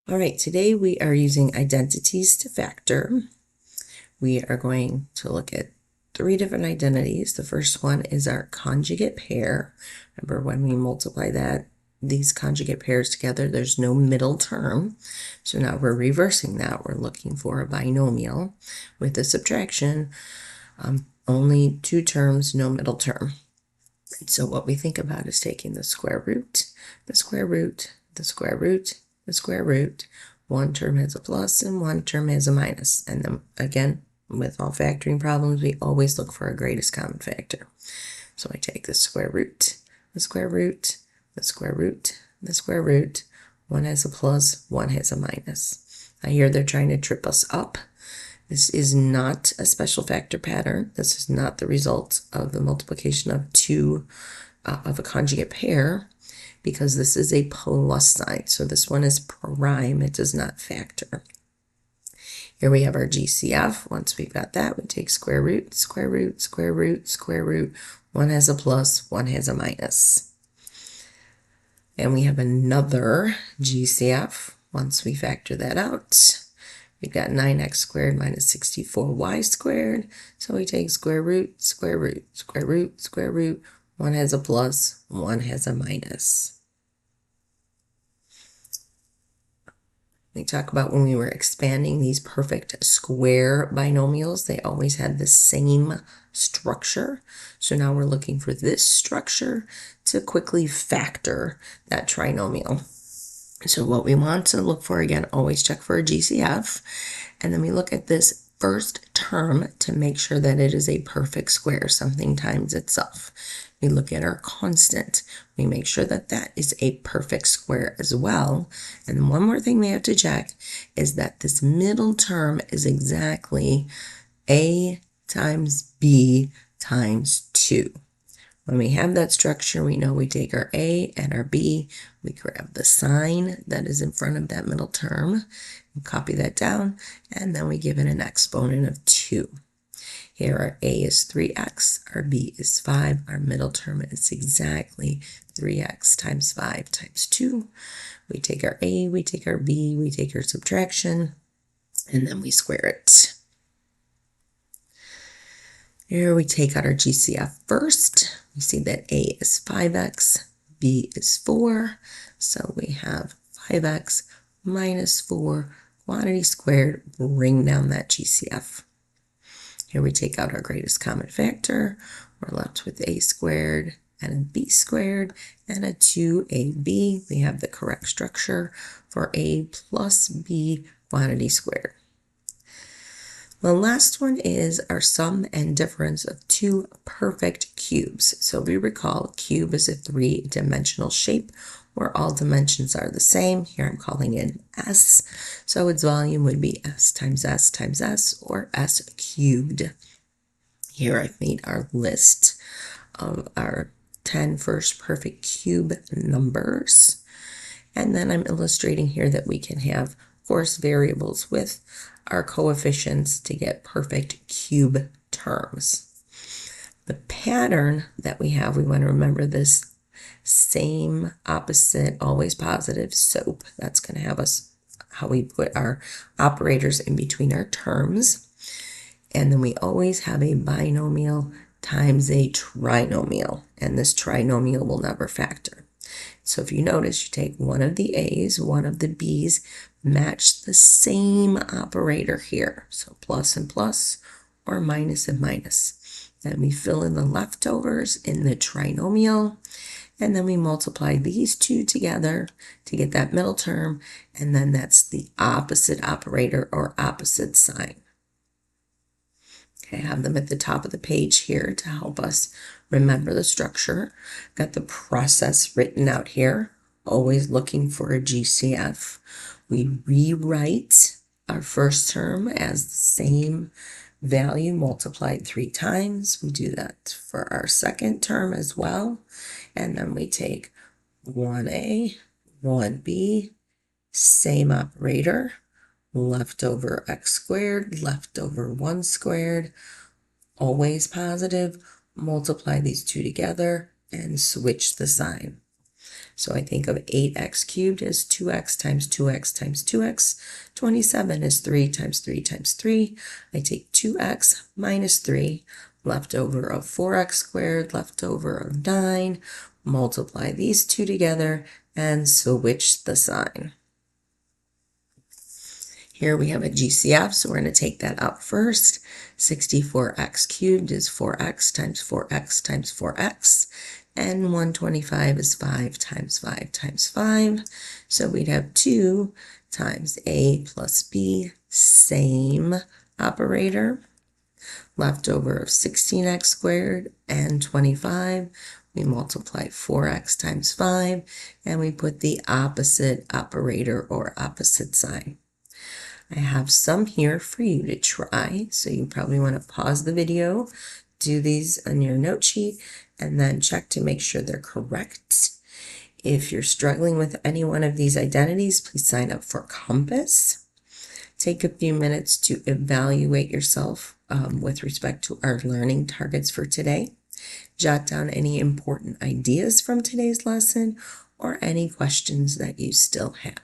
All right, today we are using identities to factor. We are going to look at three different identities. The first one is our conjugate pair. Remember, when we multiply these conjugate pairs together, there's no middle term. So now we're reversing that. We're looking for a binomial with the subtraction, only two terms, no middle term. So what we think about is taking the square root, the square root, the square root, the square root. One term has a plus and one term has a minus. And then again, with all factoring problems, we always look for a greatest common factor. So I take the square root, the square root, the square root, the square root. One has a plus, one has a minus. I hear they're trying to trip us up. This is not a special factor pattern. This is not the result of the multiplication of of a conjugate pair, because this is a plus sign. So this one is prime. It does not factor. Here we have our GCF. Once we've got that, we take square root, square root, square root, square root. One has a plus, one has a minus. And we have another GCF. Once we factor that out, we've got 9x squared minus 64y squared. So we take square root, square root, square root, square root. One has a plus, one has a minus. We talk about when we were expanding these perfect square binomials, they always had the same structure. So now we're looking for this structure to quickly factor that trinomial. So what we want to look for, again, always check for a GCF. And then we look at this first term to make sure that it is a perfect square, something times itself. We look at our constant. We make sure that that is a perfect square as well. And one more thing we have to check is that this middle term is exactly a times b times 2. When we have that structure, we know we take our a and our b, we grab the sign that is in front of that middle term, and copy that down, and then we give it an exponent of 2. Here our a is 3x, our b is 5, our middle term is exactly 3x times 5 times 2. We take our a, we take our b, we take our subtraction, and then we square it. Here we take out our GCF first. We see that a is 5x, b is 4. So we have 5x minus 4, quantity squared, bring down that GCF. Here we take out our greatest common factor. We're left with a squared and a b squared and a 2ab. We have the correct structure for a plus b quantity squared. The last one is our sum and difference of two perfect cubes. So we recall a cube is a three-dimensional shape where all dimensions are the same. Here I'm calling it S. So its volume would be S times S times S, or S cubed. Here I've made our list of our 10 first perfect cube numbers. And then I'm illustrating here that we can have, of course, variables with our coefficients to get perfect cube terms. The pattern that we have, we want to remember this same opposite, always positive SOAP. That's going to have us how we put our operators in between our terms. And then we always have a binomial times a trinomial, and this trinomial will never factor. So if you notice, you take one of the A's, one of the B's, match the same operator here. So plus and plus, or minus and minus. Then we fill in the leftovers in the trinomial, and then we multiply these two together to get that middle term, and then that's the opposite operator or opposite sign. Okay, I have them at the top of the page here to help us remember the structure. Got the process written out here, always looking for a GCF. We rewrite our first term as the same value multiplied 3 times. We do that for our second term as well. And then we take 1a, 1b, same operator, left over x squared, left over 1 squared, always positive, multiply these two together and switch the sign. So I think of 8x cubed as 2x times 2x times 2x. 27 is 3 times 3 times 3. I take 2x minus 3, left over of 4x squared, left over of 9, multiply these two together, and switch the sign. Here we have a GCF, so we're going to take that out first. 64x cubed is 4x times 4x times 4x, and 125 is 5 times 5 times 5. So we'd have 2 times a plus b, same operator, left over of 16x squared and 25. We multiply 4x times 5, and we put the opposite operator or opposite sign. I have some here for you to try, so you probably want to pause the video, do these on your note sheet, and then check to make sure they're correct. If you're struggling with any one of these identities, please sign up for Compass. Take a few minutes to evaluate yourself with respect to our learning targets for today. Jot down any important ideas from today's lesson or any questions that you still have.